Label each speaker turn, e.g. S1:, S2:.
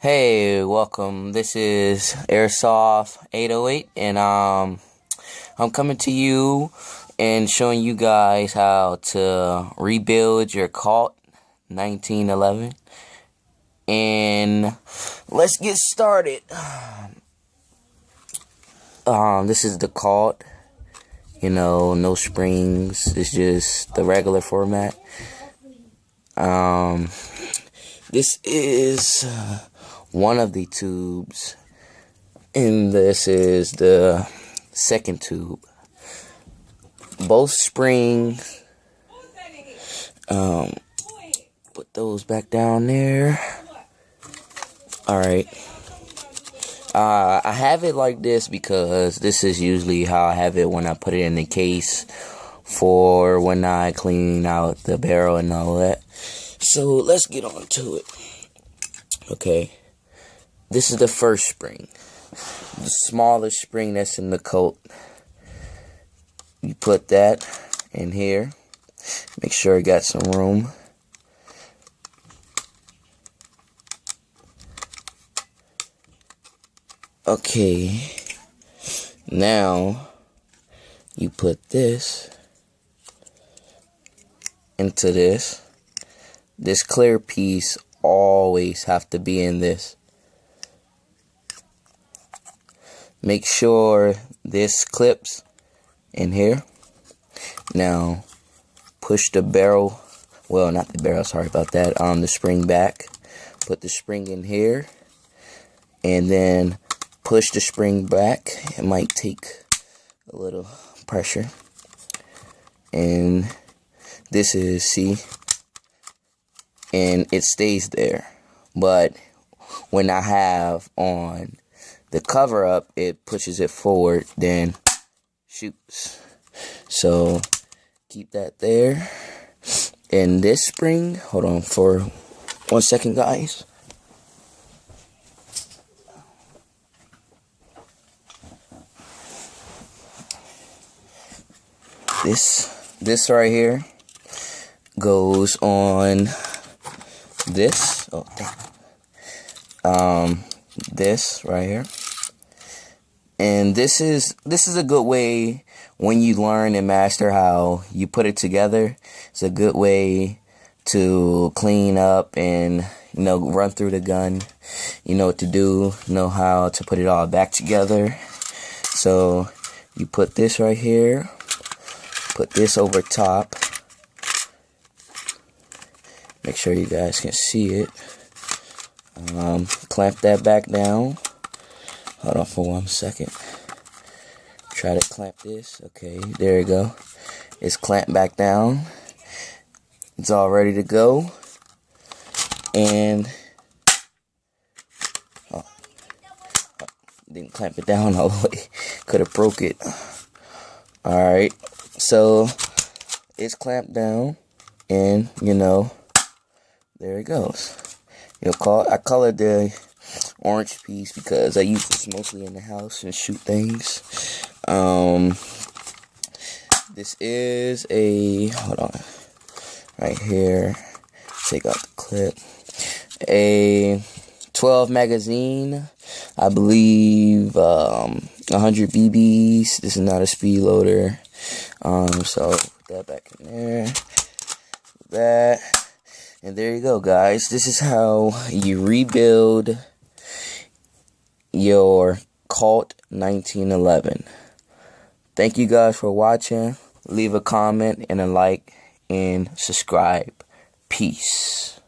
S1: Hey, welcome. This is Airsoft 808, and I'm coming to you and showing you guys how to rebuild your Colt 1911. And let's get started. This is the Colt. No springs. It's just the regular format. This is one of the tubes, and this is the second tube. Both springs. Put those back down there. Alright. I have it like this because this is usually how I have it when I put it in the case for when I clean out the barrel and all that. So let's get on to it. Okay. This is the first spring. The smallest spring that's in the Colt. You put that in here. Make sure it got some room. Okay. Now you put this into this. This clear piece always have to be in this. Make sure this clips in here. Now push the barrel, well, not the barrel, sorry about that, the spring back. Put the spring in here and then push the spring back. It might take a little pressure. And this is, see, and it stays there. But when I have on the cover up, it pushes it forward, then shoots. So keep that there. And this spring, hold on for 1 second, guys. This right here goes on this. Oh, dang. This right here. And this is a good way when you learn and master how you put it together. It's a good way to clean up and run through the gun. You know what to do, know how to put it all back together. So you put this right here, put this over top. Make sure you guys can see it. Clamp that back down. Hold on for 1 second. Try to clamp this. Okay, there you go. It's clamped back down. It's all ready to go. And didn't clamp it down all the way. Could have broke it. Alright, so it's clamped down, and there it goes. I colored the orange piece because I use this mostly in the house and shoot things. This is a, hold on, right here, take out the clip, a 12 magazine, I believe, 100 BBs. This is not a speed loader. So put that back in there, that. And there you go, guys. This is how you rebuild your Colt 1911. Thank you guys for watching. Leave a comment and a like and subscribe. Peace.